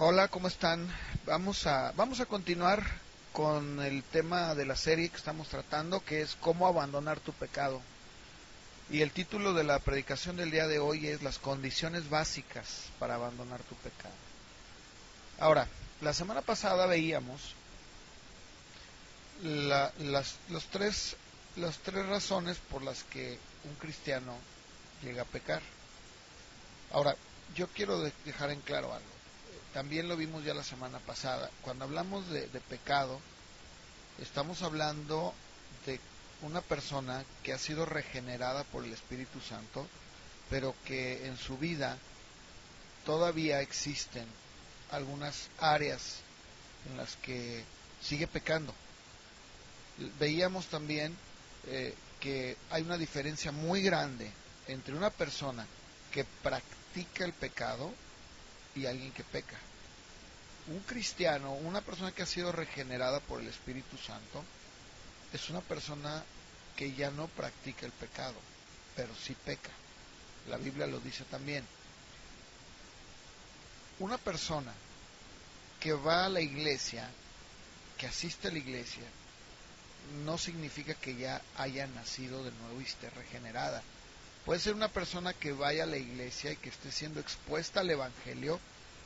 Hola, ¿cómo están? Vamos a continuar con el tema de la serie que estamos tratando, que es cómo abandonar tu pecado. Y el título de la predicación del día de hoy es las condiciones básicas para abandonar tu pecado. Ahora, la semana pasada veíamos las tres razones por las que un cristiano llega a pecar. Ahora, yo quiero dejar en claro algo. También lo vimos ya la semana pasada. Cuando hablamos de pecado, estamos hablando de una persona que ha sido regenerada por el Espíritu Santo, pero que en su vida todavía existen algunas áreas en las que sigue pecando. Veíamos también que hay una diferencia muy grande entre una persona que practica el pecado y alguien que peca. Un cristiano, una persona que ha sido regenerada por el Espíritu Santo, es una persona que ya no practica el pecado, pero sí peca. La Biblia lo dice también. Una persona que va a la iglesia, que asiste a la iglesia, no significa que ya haya nacido de nuevo y esté regenerada. Puede ser una persona que vaya a la iglesia y que esté siendo expuesta al Evangelio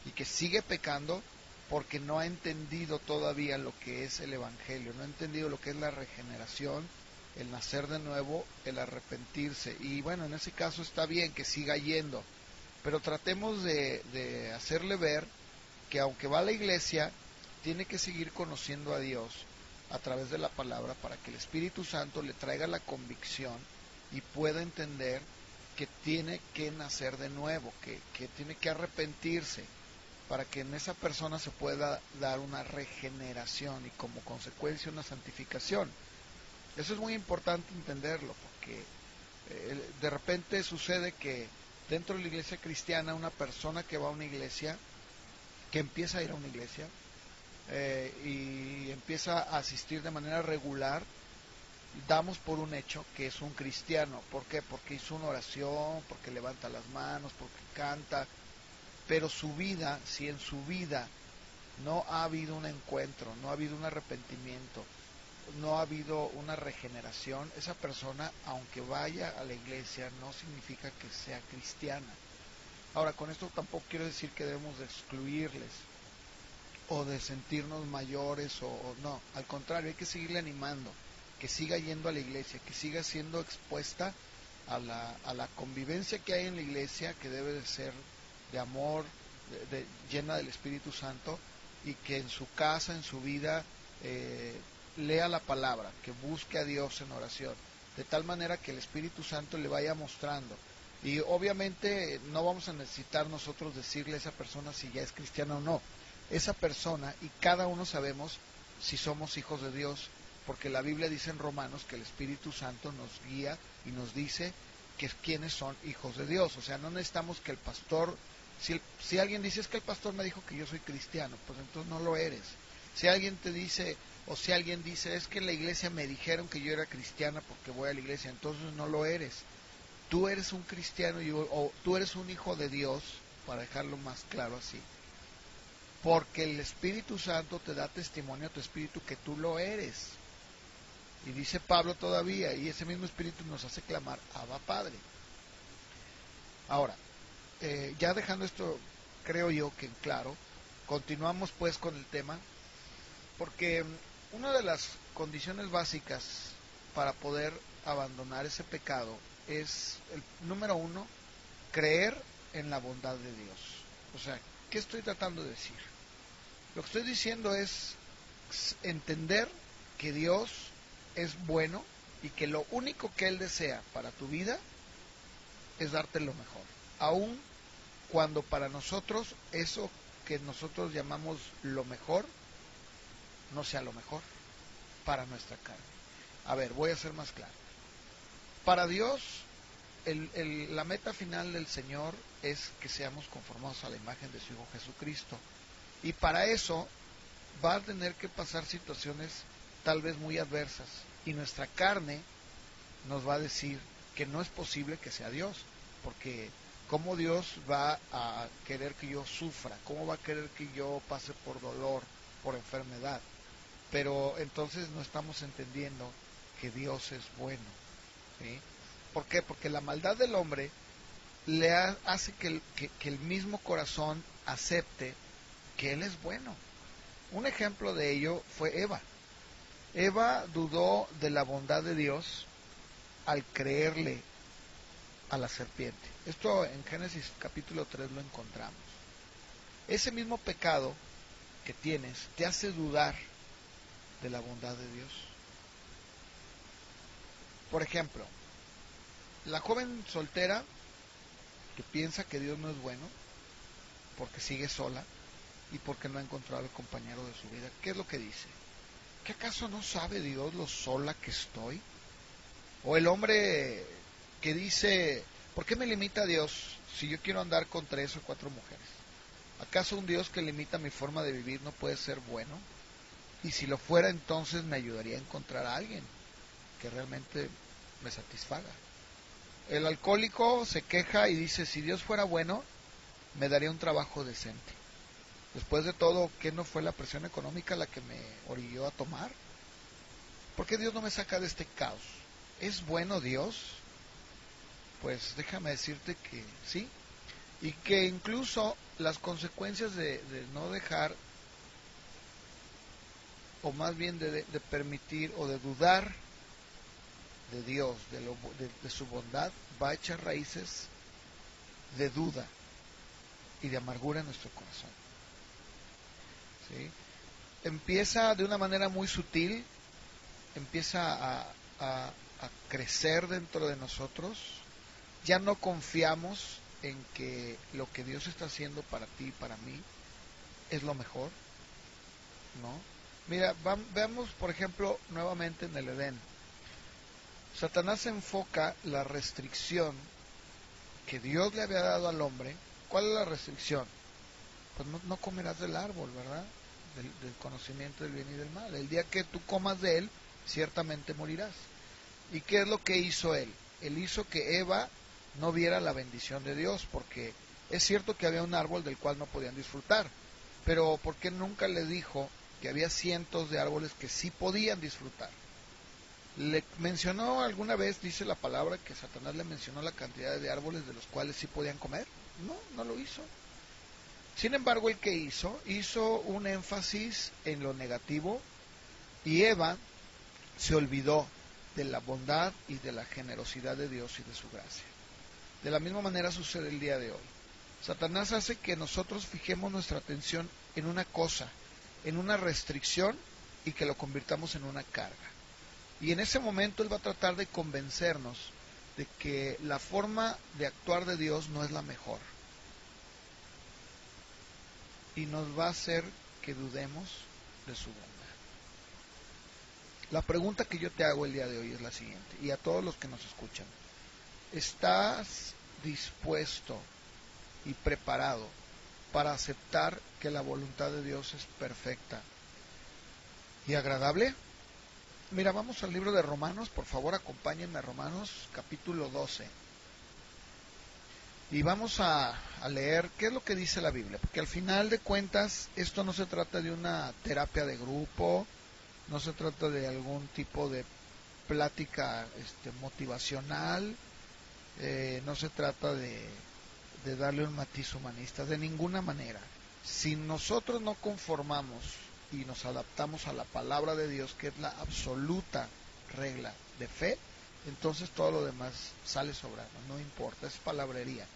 y que sigue pecando porque no ha entendido todavía lo que es el Evangelio, no ha entendido lo que es la regeneración, el nacer de nuevo, el arrepentirse. Y bueno, en ese caso está bien que siga yendo, pero tratemos de hacerle ver que aunque va a la iglesia, tiene que seguir conociendo a Dios a través de la palabra para que el Espíritu Santo le traiga la convicción y pueda entender que tiene que nacer de nuevo, que tiene que arrepentirse, para que en esa persona se pueda dar una regeneración y como consecuencia una santificación. Eso es muy importante entenderlo, porque de repente sucede que dentro de la iglesia cristiana una persona que va a una iglesia, que empieza a ir a una iglesia y empieza a asistir de manera regular, damos por un hecho que es un cristiano. ¿Por qué? Porque hizo una oración, porque levanta las manos, porque canta, pero su vida, si en su vida no ha habido un encuentro, no ha habido un arrepentimiento, no ha habido una regeneración, esa persona, aunque vaya a la iglesia, no significa que sea cristiana. Ahora, con esto tampoco quiero decir que debemos de excluirles o de sentirnos mayores o no, al contrario, hay que seguirle animando, que siga yendo a la iglesia, que siga siendo expuesta a la convivencia que hay en la iglesia, que debe de ser de amor, llena del Espíritu Santo, y que en su casa, en su vida, lea la palabra, que busque a Dios en oración, de tal manera que el Espíritu Santo le vaya mostrando. Y obviamente no vamos a necesitar nosotros decirle a esa persona si ya es cristiana o no. Esa persona, y cada uno sabemos si somos hijos de Dios, porque la Biblia dice en Romanos que el Espíritu Santo nos guía y nos dice que quienes son hijos de Dios. O sea, no necesitamos que el pastor, si alguien dice es que el pastor me dijo que yo soy cristiano, pues entonces no lo eres. Si alguien te dice, o si alguien dice es que en la iglesia me dijeron que yo era cristiana porque voy a la iglesia, entonces no lo eres. Tú eres un cristiano o tú eres un hijo de Dios, para dejarlo más claro así, porque el Espíritu Santo te da testimonio a tu espíritu que tú lo eres. Y dice Pablo todavía, y ese mismo espíritu nos hace clamar, Abba Padre. Ahora, ya dejando esto, creo yo que en claro, continuamos pues con el tema, porque una de las condiciones básicas para poder abandonar ese pecado es, el número uno, creer en la bondad de Dios. O sea, ¿qué estoy tratando de decir? Lo que estoy diciendo es entender que Dios es bueno y que lo único que Él desea para tu vida es darte lo mejor, aun cuando para nosotros eso que nosotros llamamos lo mejor no sea lo mejor para nuestra carne. A ver, voy a ser más claro. Para Dios, la meta final del Señor es que seamos conformados a la imagen de su Hijo Jesucristo. Y para eso va a tener que pasar situaciones tal vez muy adversas. Y nuestra carne nos va a decir que no es posible que sea Dios, porque ¿Cómo Dios va a querer que yo sufra? ¿Cómo va a querer que yo pase por dolor, por enfermedad? Pero entonces no estamos entendiendo que Dios es bueno, ¿sí? ¿Por qué? Porque la maldad del hombre hace que el mismo corazón acepte que Él es bueno. Un ejemplo de ello fue Eva. Eva dudó de la bondad de Dios al creerle a la serpiente. Esto en Génesis capítulo 3 lo encontramos. Ese mismo pecado que tienes te hace dudar de la bondad de Dios. Por ejemplo, la joven soltera que piensa que Dios no es bueno porque sigue sola y porque no ha encontrado el compañero de su vida, ¿qué es lo que dice? ¿Que acaso no sabe Dios lo sola que estoy? O el hombre que dice, ¿por qué me limita Dios si yo quiero andar con 3 o 4 mujeres? ¿Acaso un Dios que limita mi forma de vivir no puede ser bueno? Y si lo fuera, entonces me ayudaría a encontrar a alguien que realmente me satisfaga. El alcohólico se queja y dice, si Dios fuera bueno, me daría un trabajo decente. Después de todo, ¿qué no fue la presión económica la que me orilló a tomar? ¿Por qué Dios no me saca de este caos? ¿Es bueno Dios? Pues déjame decirte que sí, y que incluso las consecuencias de no dejar, o más bien de permitir o de dudar de Dios, de su bondad, va a echar raíces de duda y de amargura en nuestro corazón. ¿Sí? Empieza de una manera muy sutil, empieza a crecer dentro de nosotros. Ya no confiamos en que lo que Dios está haciendo para ti y para mí es lo mejor, ¿no? Mira, veamos por ejemplo nuevamente en el Edén. Satanás enfoca la restricción que Dios le había dado al hombre. ¿Cuál es la restricción? Pues no comerás del árbol, ¿verdad? Del conocimiento del bien y del mal. El día que tú comas de él, ciertamente morirás. ¿Y qué es lo que hizo él? Él hizo que Eva no viera la bendición de Dios, porque es cierto que había un árbol del cual no podían disfrutar, pero ¿por qué nunca le dijo que había cientos de árboles que sí podían disfrutar? Le mencionó alguna vez, dice la palabra, que Satanás le mencionó la cantidad de árboles de los cuales sí podían comer. No lo hizo. Sin embargo, el que hizo un énfasis en lo negativo, y Eva se olvidó de la bondad y de la generosidad de Dios y de su gracia. De la misma manera sucede el día de hoy. Satanás hace que nosotros fijemos nuestra atención en una cosa, en una restricción, y que lo convirtamos en una carga. Y en ese momento él va a tratar de convencernos de que la forma de actuar de Dios no es la mejor. Y nos va a hacer que dudemos de su bondad. La pregunta que yo te hago el día de hoy es la siguiente, y a todos los que nos escuchan. ¿Estás dispuesto y preparado para aceptar que la voluntad de Dios es perfecta y agradable? Mira, vamos al libro de Romanos, por favor acompáñenme a Romanos capítulo 12. Y vamos a leer qué es lo que dice la Biblia, porque al final de cuentas esto no se trata de una terapia de grupo, no se trata de algún tipo de plática motivacional, no se trata de darle un matiz humanista, de ninguna manera. Si nosotros no conformamos y nos adaptamos a la palabra de Dios, que es la absoluta regla de fe, entonces todo lo demás sale sobrando, no importa, es palabrería.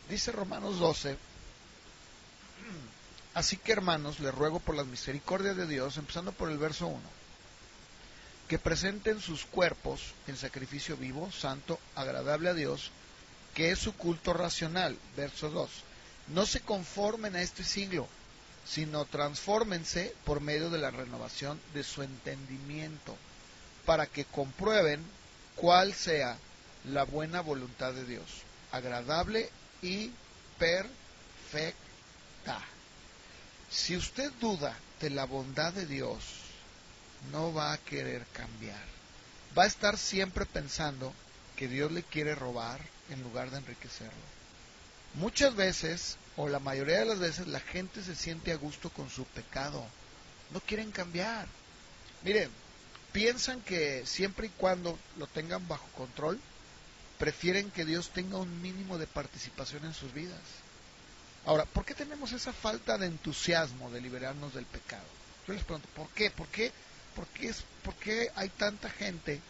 Dice Romanos 12, así que hermanos, les ruego por las misericordias de Dios, empezando por el verso 1, que presenten sus cuerpos en sacrificio vivo, santo, agradable a Dios, que es su culto racional. Verso 2, no se conformen a este siglo, sino transfórmense por medio de la renovación de su entendimiento, para que comprueben cuál sea la buena voluntad de Dios, agradable y perfecta. Si usted duda de la bondad de Dios, no va a querer cambiar. Va a estar siempre pensando que Dios le quiere robar en lugar de enriquecerlo. Muchas veces, o la mayoría de las veces, la gente se siente a gusto con su pecado. No quieren cambiar. Miren, piensan que siempre y cuando lo tengan bajo control, prefieren que Dios tenga un mínimo de participación en sus vidas. Ahora, ¿por qué tenemos esa falta de entusiasmo de liberarnos del pecado? Yo les pregunto, ¿por qué? ¿Por qué hay tanta gente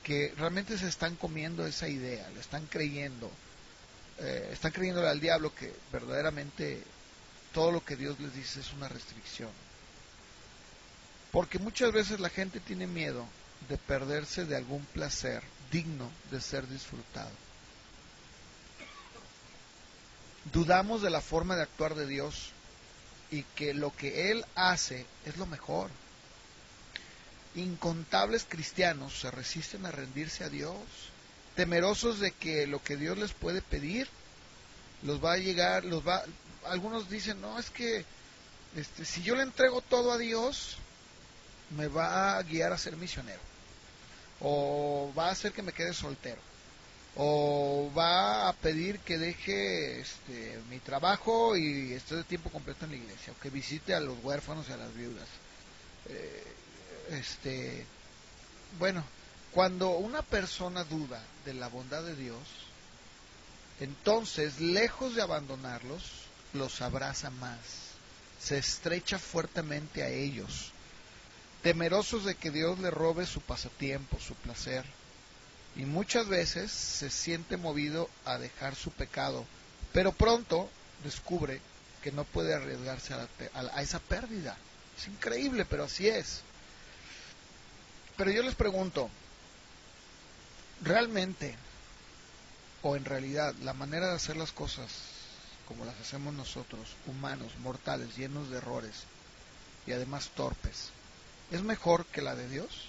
que realmente se están comiendo esa idea, le están creyéndole al diablo que verdaderamente todo lo que Dios les dice es una restricción? Porque muchas veces la gente tiene miedo de perderse de algún placer digno de ser disfrutado. Dudamos de la forma de actuar de Dios y que lo que Él hace es lo mejor. Incontables cristianos se resisten a rendirse a Dios, temerosos de que lo que Dios les puede pedir los va a llegar, algunos dicen, no, es que si yo le entrego todo a Dios, me va a guiar a ser misionero, o va a hacer que me quede soltero, o va a pedir que deje mi trabajo y esté de tiempo completo en la iglesia, o que visite a los huérfanos y a las viudas. Bueno, cuando una persona duda de la bondad de Dios, entonces, lejos de abandonarlos, los abraza más, se estrecha fuertemente a ellos, temerosos de que Dios le robe su pasatiempo, su placer, y muchas veces se siente movido a dejar su pecado, pero pronto descubre que no puede arriesgarse a esa pérdida. Es increíble, pero así es. Pero yo les pregunto, ¿realmente o en realidad la manera de hacer las cosas como las hacemos nosotros, humanos, mortales, llenos de errores y además torpes, es mejor que la de Dios?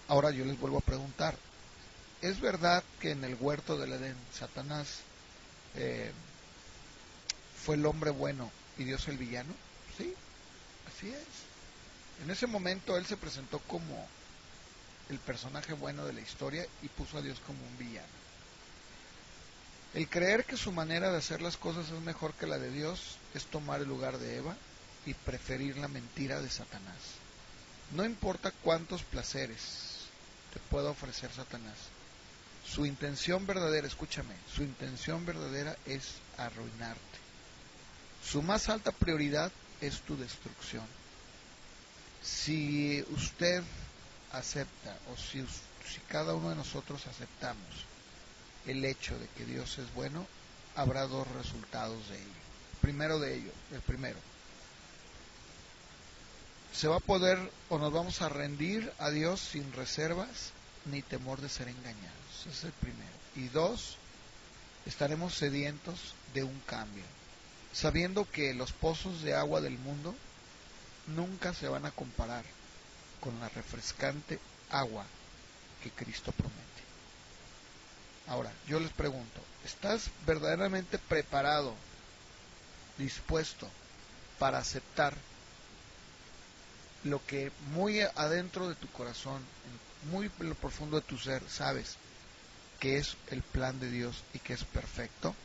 Ahora yo les vuelvo a preguntar, ¿es verdad que en el huerto del Edén Satanás fue el hombre bueno y Dios el villano? Sí, así es. En ese momento él se presentó como el personaje bueno de la historia y puso a Dios como un villano. El creer que su manera de hacer las cosas es mejor que la de Dios es tomar el lugar de Eva y preferir la mentira de Satanás. No importa cuántos placeres te pueda ofrecer Satanás, su intención verdadera, escúchame, su intención verdadera es arruinarte. Su más alta prioridad es tu destrucción. Si usted acepta, o si cada uno de nosotros aceptamos el hecho de que Dios es bueno, habrá dos resultados de ello. El primero, se va a poder o nos vamos a rendir a Dios sin reservas ni temor de ser engañados. Ese es el primero. Y dos, estaremos sedientos de un cambio, sabiendo que los pozos de agua del mundo nunca se van a comparar con la refrescante agua que Cristo promete. Ahora, yo les pregunto, ¿estás verdaderamente preparado, dispuesto para aceptar lo que muy adentro de tu corazón, muy en lo profundo de tu ser, sabes que es el plan de Dios y que es perfecto?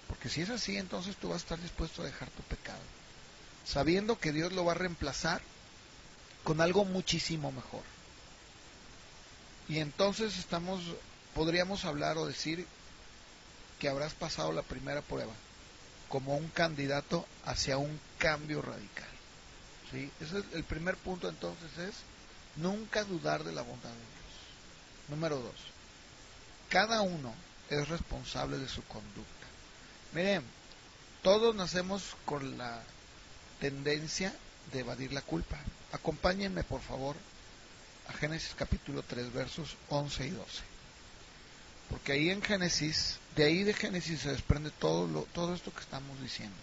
Porque si es así, entonces tú vas a estar dispuesto a dejar tu pecado, sabiendo que Dios lo va a reemplazar con algo muchísimo mejor. Y entonces podríamos hablar o decir que habrás pasado la primera prueba como un candidato hacia un cambio radical. ¿Sí? Ese es el primer punto. Entonces es nunca dudar de la bondad de Dios. Número 2, cada uno es responsable de su conducta. Miren, todos nacemos con la tendencia de evadir la culpa. Acompáñenme por favor a Génesis capítulo 3 versos 11 y 12. Porque ahí en Génesis, de Génesis se desprende todo esto que estamos diciendo.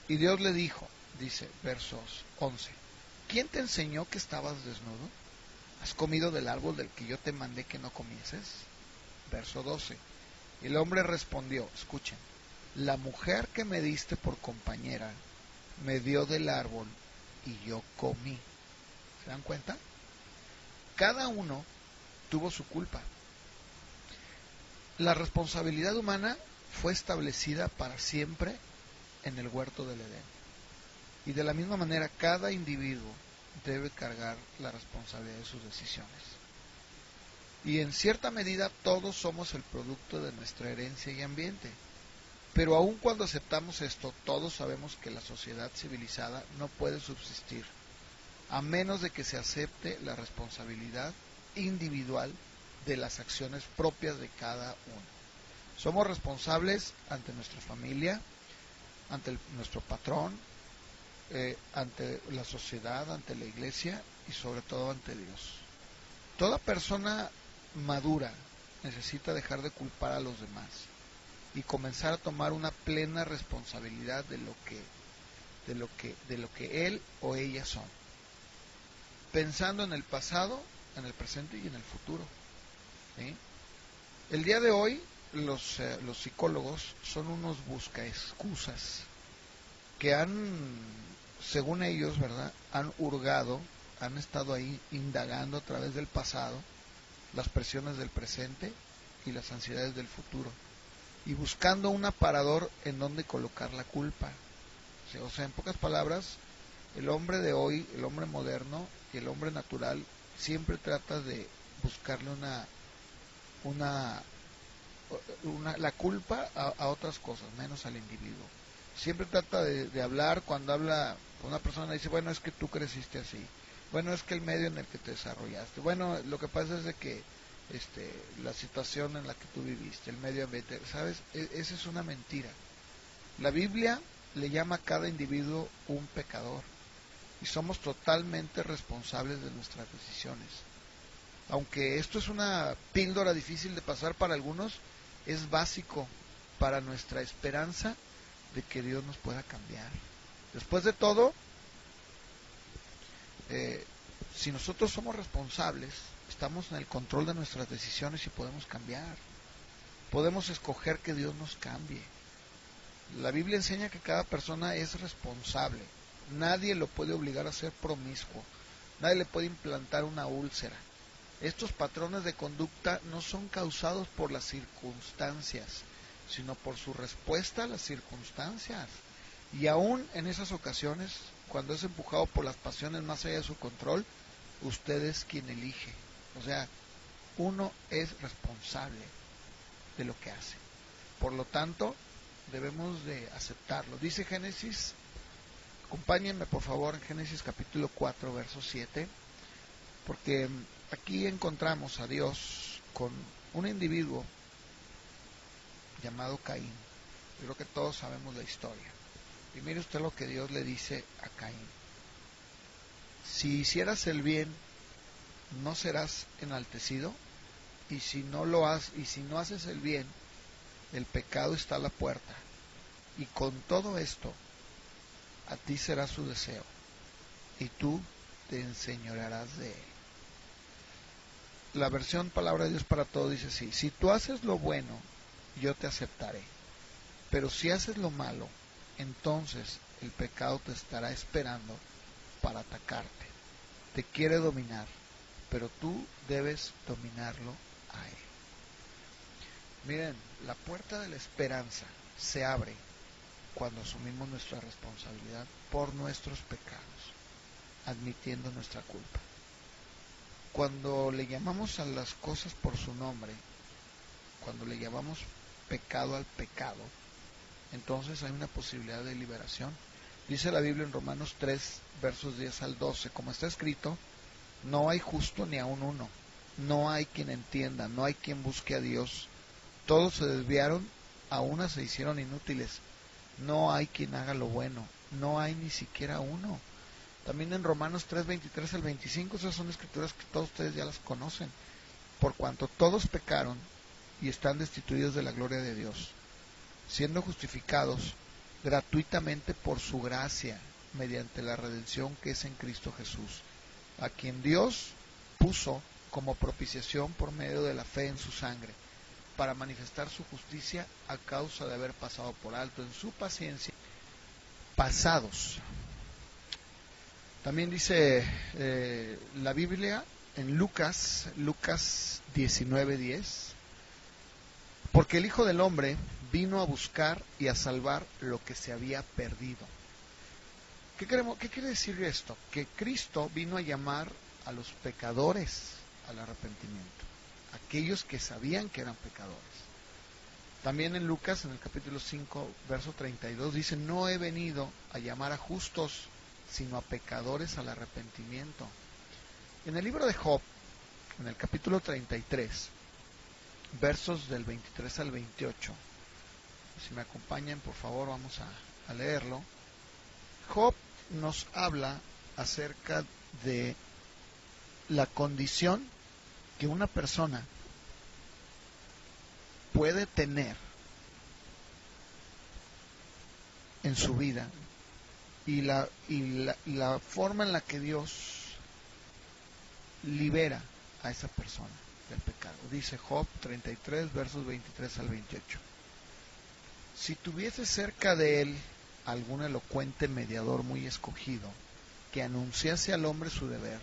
Y Dios le dijo, dice, versos 11, ¿quién te enseñó que estabas desnudo? ¿Has comido del árbol del que yo te mandé que no comieses? Verso 12, y el hombre respondió, escuchen, la mujer que me diste por compañera me dio del árbol y yo comí. ¿Se dan cuenta? Cada uno tuvo su culpa. La responsabilidad humana fue establecida para siempre en el huerto del Edén. Y de la misma manera, cada individuo debe cargar la responsabilidad de sus decisiones. Y en cierta medida todos somos el producto de nuestra herencia y ambiente. Pero aun cuando aceptamos esto, todos sabemos que la sociedad civilizada no puede subsistir a menos de que se acepte la responsabilidad individual de las acciones propias de cada uno. Somos responsables ante nuestra familia, ante nuestro patrón, ante la sociedad, ante la iglesia y sobre todo ante Dios. Toda persona madura necesita dejar de culpar a los demás y comenzar a tomar una plena responsabilidad de lo que él o ella son, pensando en el pasado, en el presente y en el futuro. ¿Sí? El día de hoy los psicólogos son unos buscaexcusas que según ellos, ¿verdad?, han hurgado, han estado ahí indagando a través del pasado las presiones del presente y las ansiedades del futuro, y buscando un aparador en donde colocar la culpa. O sea, en pocas palabras, el hombre de hoy, el hombre moderno y el hombre natural siempre trata de buscarle la culpa a otras cosas, menos al individuo. Siempre trata de hablar, cuando habla con una persona dice, bueno, es que tú creciste así, bueno, es que el medio en el que te desarrollaste, bueno, lo que pasa es de que la situación en la que tú viviste, el medio ambiente, ¿sabes? Esa es una mentira. La Biblia le llama a cada individuo un pecador y somos totalmente responsables de nuestras decisiones. Aunque esto es una píldora difícil de pasar para algunos, es básico para nuestra esperanza de que Dios nos pueda cambiar. Después de todo, si nosotros somos responsables, estamos en el control de nuestras decisiones y podemos cambiar. Podemos escoger que Dios nos cambie. La Biblia enseña que cada persona es responsable. Nadie lo puede obligar a ser promiscuo. Nadie le puede implantar una úlcera. Estos patrones de conducta no son causados por las circunstancias, sino por su respuesta a las circunstancias. Y aún en esas ocasiones, cuando es empujado por las pasiones más allá de su control, usted es quien elige. O sea, uno es responsable de lo que hace. Por lo tanto, debemos de aceptarlo. Dice Génesis, acompáñenme por favor en Génesis capítulo 4, verso 7, porque aquí encontramos a Dios con un individuo llamado Caín. Yo creo que todos sabemos la historia. Y mire usted lo que Dios le dice a Caín. Si hicieras el bien, no serás enaltecido, y si no haces el bien, el pecado está a la puerta, y con todo esto a ti será su deseo, y tú te enseñorearás de él. La versión Palabra de Dios para Todos dice así: si tú haces lo bueno, yo te aceptaré, pero si haces lo malo, entonces el pecado te estará esperando para atacarte. Te quiere dominar, pero tú debes dominarlo a él. Miren, la puerta de la esperanza se abre cuando asumimos nuestra responsabilidad por nuestros pecados, admitiendo nuestra culpa. Cuando le llamamos a las cosas por su nombre, cuando le llamamos pecado al pecado, entonces hay una posibilidad de liberación. Dice la Biblia en Romanos 3, versos 10 al 12, como está escrito, no hay justo ni aun uno, no hay quien entienda, no hay quien busque a Dios. Todos se desviaron, a una se hicieron inútiles. No hay quien haga lo bueno, no hay ni siquiera uno. También en Romanos 3, 23 al 25, esas son escrituras que todos ustedes ya las conocen. Por cuanto todos pecaron y están destituidos de la gloria de Dios, siendo justificados gratuitamente por su gracia, mediante la redención que es en Cristo Jesús, a quien Dios puso como propiciación por medio de la fe en su sangre, para manifestar su justicia a causa de haber pasado por alto en su paciencia pasados. También dice la Biblia en Lucas 19:10, porque el Hijo del Hombre vino a buscar y a salvar lo que se había perdido. ¿Qué quiere decir esto? Que Cristo vino a llamar a los pecadores al arrepentimiento, aquellos que sabían que eran pecadores. También en Lucas, en el capítulo 5, verso 32, dice: no he venido a llamar a justos, sino a pecadores al arrepentimiento. En el libro de Job, en el capítulo 33, versos del 23 al 28, si me acompañan, por favor, vamos a leerlo. Job nos habla acerca de la condición que una persona puede tener en su vida y la forma en la que Dios libera a esa persona del pecado. Dice Job 33, versos 23 al 28. Si tuviese cerca de él algún elocuente mediador muy escogido, que anunciase al hombre su deber,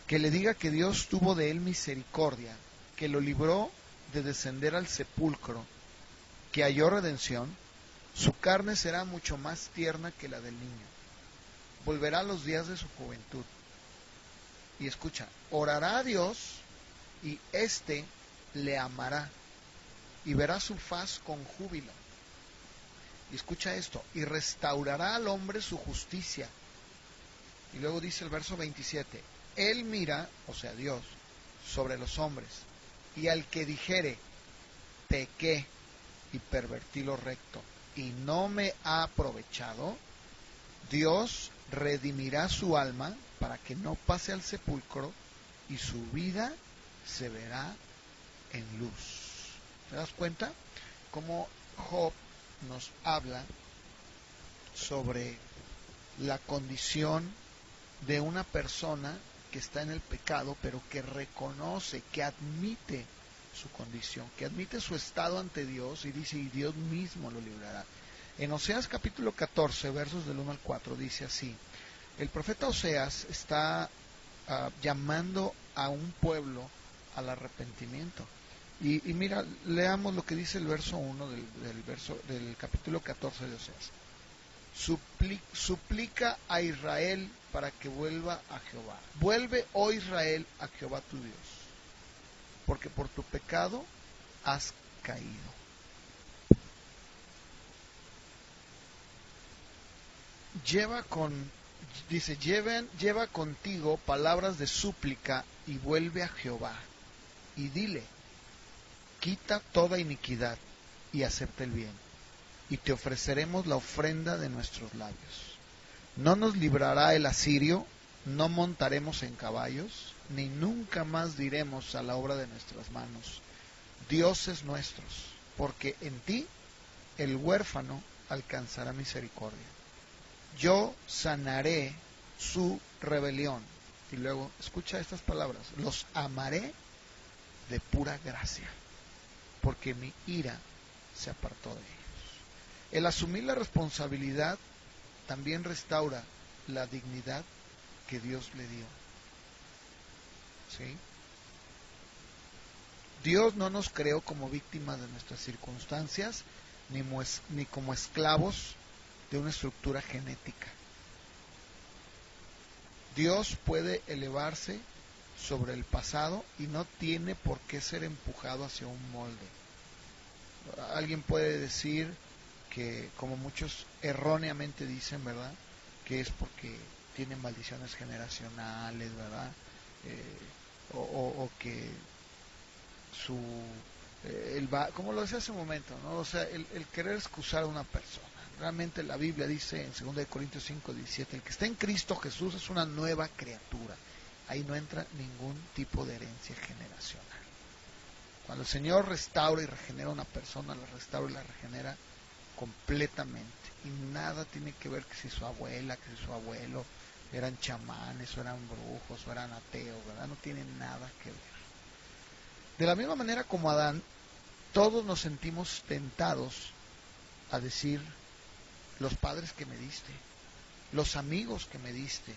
que le diga que Dios tuvo de él misericordia, que lo libró de descender al sepulcro, que halló redención, su carne será mucho más tierna que la del niño. Volverá a los días de su juventud. Y escucha, orará a Dios y éste le amará y verá su faz con júbilo. Y escucha esto, y restaurará al hombre su justicia. Y luego dice el verso 27, él mira, o sea Dios, sobre los hombres, y al que dijere, pequé y pervertí lo recto, y no me ha aprovechado, Dios redimirá su alma para que no pase al sepulcro, y su vida se verá en luz. ¿Te das cuenta? Cómo Job nos habla sobre la condición de una persona que está en el pecado, pero que reconoce, que admite su condición, que admite su estado ante Dios y dice, y Dios mismo lo librará. En Oseas capítulo 14, versos del 1 al 4, dice así: el profeta Oseas está llamando a un pueblo al arrepentimiento. Y mira, leamos lo que dice el verso 1 del capítulo 14 de Oseas. Suplica a Israel para que vuelva a Jehová. Vuelve, oh Israel, a Jehová tu Dios, porque por tu pecado has caído. Lleva contigo palabras de súplica y vuelve a Jehová, y dile: quita toda iniquidad y acepta el bien, y te ofreceremos la ofrenda de nuestros labios. No nos librará el asirio, no montaremos en caballos, ni nunca más diremos a la obra de nuestras manos: dioses nuestros, porque en ti el huérfano alcanzará misericordia. Yo sanaré su rebelión. Y luego, escucha estas palabras: los amaré de pura gracia, porque mi ira se apartó de ellos. El asumir la responsabilidad también restaura la dignidad que Dios le dio. ¿Sí? Dios no nos creó como víctimas de nuestras circunstancias, ni como esclavos de una estructura genética. Dios puede elevarse sobre el pasado y no tiene por qué ser empujado hacia un molde. Alguien puede decir que, como muchos erróneamente dicen, ¿verdad?, que es porque tienen maldiciones generacionales, ¿verdad? O que como lo decía hace un momento, ¿no? O sea, el querer excusar a una persona. Realmente la Biblia dice en 2 Corintios 5:17, el que está en Cristo Jesús es una nueva criatura. Ahí no entra ningún tipo de herencia generacional. Cuando el Señor restaura y regenera a una persona, la restaura y la regenera completamente. Y nada tiene que ver que si su abuela, que si su abuelo eran chamanes, o eran brujos, o eran ateos, ¿verdad? No tiene nada que ver. De la misma manera como Adán, todos nos sentimos tentados a decir: los padres que me diste, los amigos que me diste,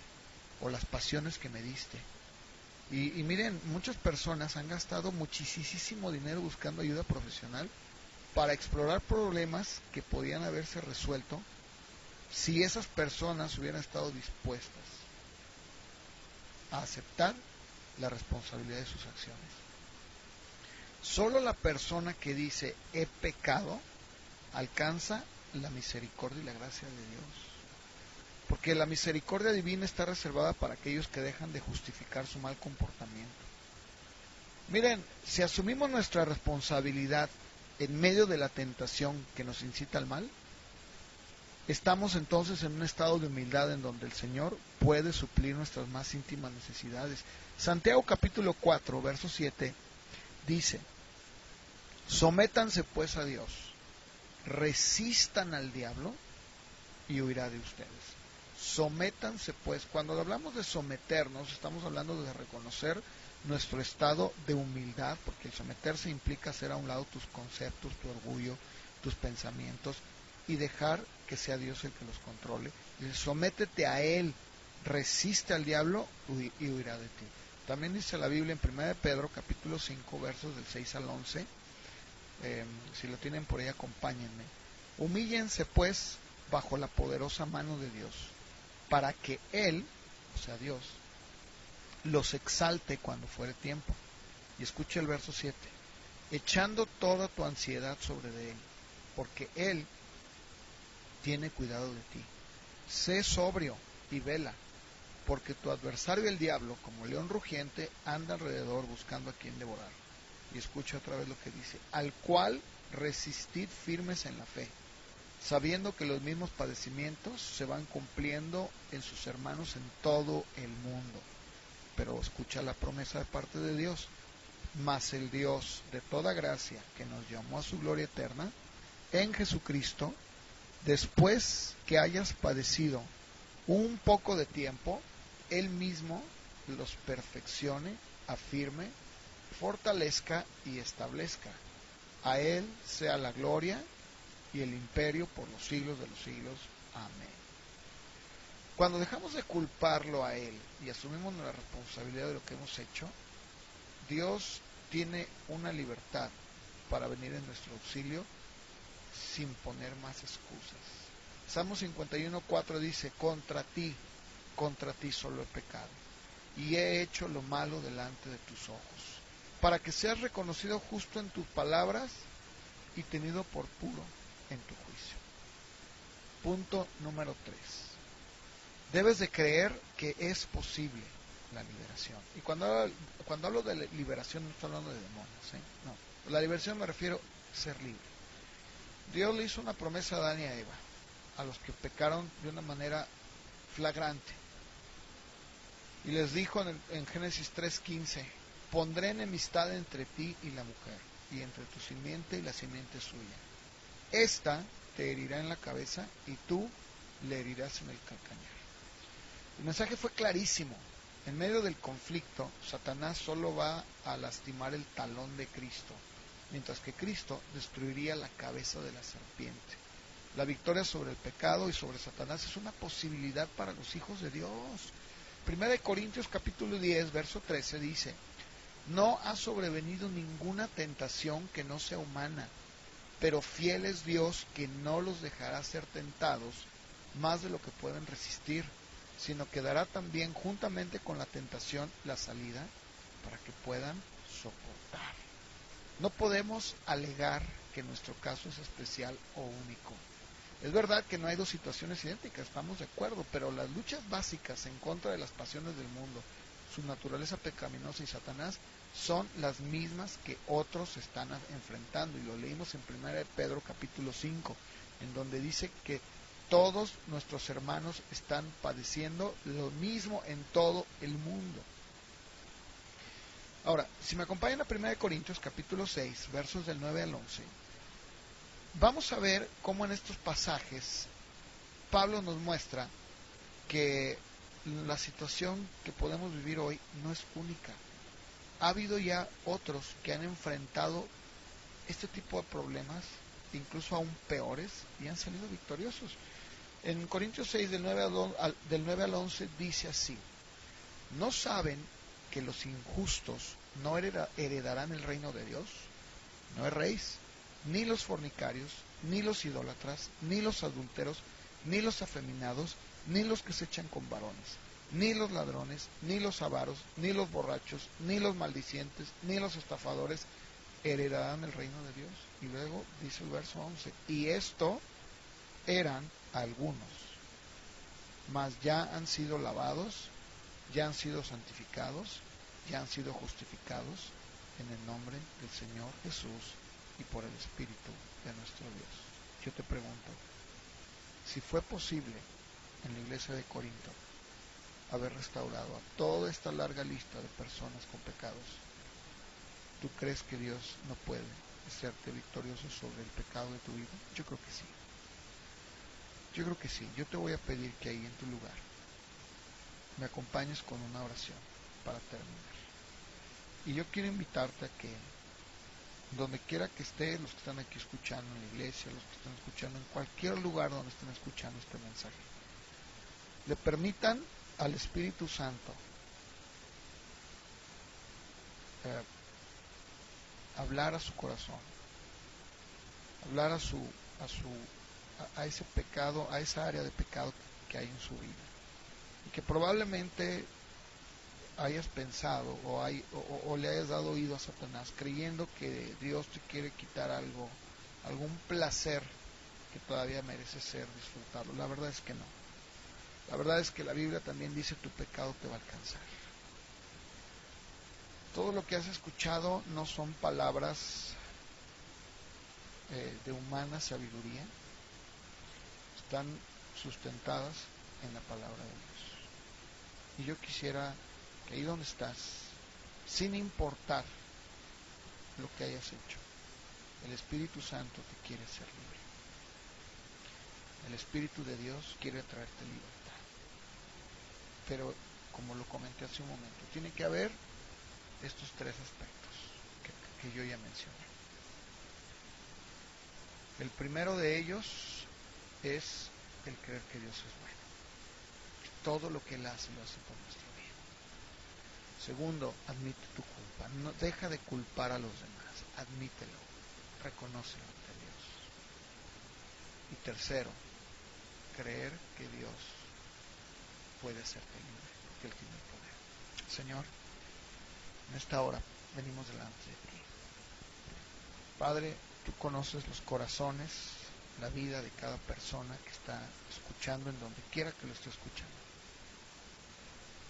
o las pasiones que me diste. Y miren, muchas personas han gastado muchísimo dinero buscando ayuda profesional para explorar problemas que podían haberse resuelto si esas personas hubieran estado dispuestas a aceptar la responsabilidad de sus acciones. Solo la persona que dice he pecado alcanza la misericordia y la gracia de Dios, porque la misericordia divina está reservada para aquellos que dejan de justificar su mal comportamiento. Miren, si asumimos nuestra responsabilidad en medio de la tentación que nos incita al mal, estamos entonces en un estado de humildad en donde el Señor puede suplir nuestras más íntimas necesidades. Santiago capítulo 4, verso 7 dice: sométanse pues a Dios, resistan al diablo y huirá de ustedes. Sométanse pues. Cuando hablamos de someternos, estamos hablando de reconocer nuestro estado de humildad, porque el someterse implica hacer a un lado tus conceptos, tu orgullo, tus pensamientos, y dejar que sea Dios el que los controle. Dice, sométete a Él, resiste al diablo y huirá de ti. También dice la Biblia en 1 Pedro capítulo 5 versos del 6 al 11, si lo tienen por ahí acompáñenme. Humíllense pues bajo la poderosa mano de Dios, para que Él, o sea Dios, los exalte cuando fuere tiempo. Y escucha el verso 7, echando toda tu ansiedad sobre de Él, porque Él tiene cuidado de ti. Sé sobrio y vela, porque tu adversario el diablo, como león rugiente, anda alrededor buscando a quien devorar. Y escucha otra vez lo que dice, al cual resistid firmes en la fe, sabiendo que los mismos padecimientos se van cumpliendo en sus hermanos en todo el mundo. Pero escucha la promesa de parte de Dios, mas el Dios de toda gracia, que nos llamó a su gloria eterna, en Jesucristo, después que hayas padecido un poco de tiempo, Él mismo los perfeccione, afirme, fortalezca y establezca. A Él sea la gloria y el imperio por los siglos de los siglos. Amén. Cuando dejamos de culparlo a Él y asumimos la responsabilidad de lo que hemos hecho, Dios tiene una libertad para venir en nuestro auxilio sin poner más excusas. Salmo 51:4 dice, contra ti solo he pecado, y he hecho lo malo delante de tus ojos, para que seas reconocido justo en tus palabras y tenido por puro en tu juicio. Punto número 3. Debes de creer que es posible la liberación. Y cuando hablo de liberación no estoy hablando de demonios, No, la liberación me refiero a ser libre. Dios le hizo una promesa a Adán y a Eva, a los que pecaron de una manera flagrante. Y les dijo en Génesis 3:15, pondré enemistad entre ti y la mujer, y entre tu simiente y la simiente suya. Esta te herirá en la cabeza y tú le herirás en el calcañar. El mensaje fue clarísimo. En medio del conflicto, Satanás solo va a lastimar el talón de Cristo, mientras que Cristo destruiría la cabeza de la serpiente. La victoria sobre el pecado y sobre Satanás es una posibilidad para los hijos de Dios. 1 Corintios capítulo 10, verso 13 dice, no ha sobrevenido ninguna tentación que no sea humana, pero fiel es Dios que no los dejará ser tentados más de lo que pueden resistir, sino que dará también juntamente con la tentación la salida para que puedan soportar. No podemos alegar que nuestro caso es especial o único. Es verdad que no hay dos situaciones idénticas, estamos de acuerdo, pero las luchas básicas en contra de las pasiones del mundo, su naturaleza pecaminosa y Satanás, son las mismas que otros están enfrentando. Y lo leímos en 1 Pedro capítulo 5, en donde dice que todos nuestros hermanos están padeciendo lo mismo en todo el mundo. Ahora, si me acompañan a 1 Corintios capítulo 6, versos del 9 al 11, vamos a ver cómo en estos pasajes Pablo nos muestra que la situación que podemos vivir hoy no es única. Ha habido ya otros que han enfrentado este tipo de problemas, incluso aún peores, y han salido victoriosos. En Corintios 6, del 9 al 11, dice así, ¿no saben que los injustos no heredarán el reino de Dios? ¿No erréis? ni los fornicarios, ni los idólatras, ni los adúlteros, ni los afeminados, ni los que se echan con varones, ni los ladrones, ni los avaros, ni los borrachos, ni los maldicientes, ni los estafadores heredarán el reino de Dios. Y luego dice el verso 11, y esto eran algunos, mas ya han sido lavados, ya han sido santificados, ya han sido justificados en el nombre del Señor Jesús y por el Espíritu de nuestro Dios. Yo te pregunto, si fue posible en la iglesia de Corinto haber restaurado a toda esta larga lista de personas con pecados, ¿tú crees que Dios no puede hacerte victorioso sobre el pecado de tu vida? Yo creo que sí. Yo creo que sí. Yo te voy a pedir que ahí en tu lugar me acompañes con una oración para terminar. Y yo quiero invitarte a que donde quiera que esté, los que están aquí escuchando en la iglesia, los que están escuchando en cualquier lugar donde estén escuchando este mensaje, le permitan al Espíritu Santo hablar a su corazón, hablar a ese pecado, a esa área de pecado que hay en su vida, y que probablemente hayas pensado o le hayas dado oído a Satanás creyendo que Dios te quiere quitar algo, algún placer que todavía merece ser disfrutado. La verdad es que no. La verdad es que la Biblia también dice tu pecado te va a alcanzar. Todo lo que has escuchado no son palabras de humana sabiduría, están sustentadas en la palabra de Dios. Y yo quisiera que ahí donde estás, sin importar lo que hayas hecho, el Espíritu Santo te quiere hacer libre. El Espíritu de Dios quiere traerte libertad. Pero, como lo comenté hace un momento, tiene que haber estos tres aspectos que yo ya mencioné. El primero de ellos es el creer que Dios es bueno. Todo lo que Él hace, lo hace por nuestro bien. Segundo, admite tu culpa. No, deja de culpar a los demás. Admítelo. Reconócelo ante Dios. Y tercero, creer que Dios puede hacerte libre, porque Él tiene el poder. Señor, en esta hora venimos delante de ti. Padre, tú conoces los corazones, la vida de cada persona que está escuchando en donde quiera que lo esté escuchando.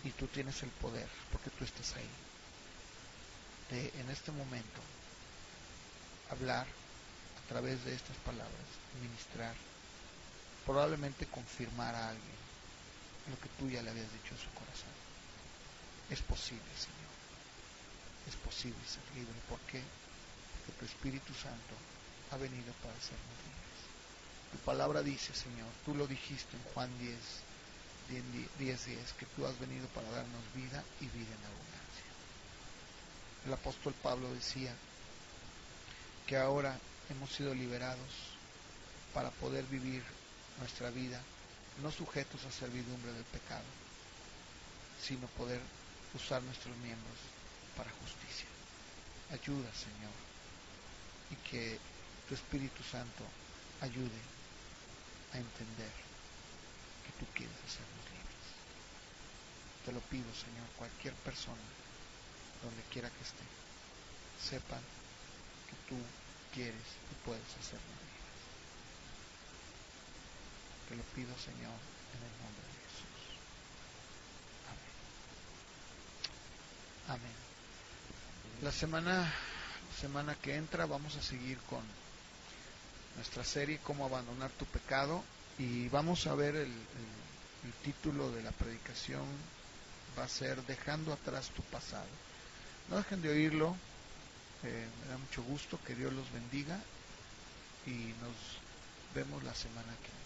Y tú tienes el poder, porque tú estás ahí, de en este momento hablar a través de estas palabras, ministrar, probablemente confirmar a alguien lo que tú ya le habías dicho en su corazón. Es posible, Señor. Es posible ser libre. ¿Por qué? Porque tu Espíritu Santo ha venido para hacernos libres. Tu palabra dice, Señor, tú lo dijiste en Juan 10:10, que tú has venido para darnos vida y vida en abundancia. El apóstol Pablo decía que ahora hemos sido liberados para poder vivir nuestra vida no sujetos a servidumbre del pecado, sino poder usar nuestros miembros para justicia. Ayuda, Señor, y que tu Espíritu Santo ayude a entender que tú quieres hacernos libres. Te lo pido, Señor, cualquier persona, donde quiera que esté, sepan que tú quieres y puedes hacernos libres. Te lo pido, Señor, en el nombre de Jesús. Amén. Amén. La semana que entra vamos a seguir con nuestra serie Cómo abandonar tu pecado, y vamos a ver el título de la predicación va a ser Dejando atrás tu pasado. No dejen de oírlo, me da mucho gusto, que Dios los bendiga y nos vemos la semana que viene.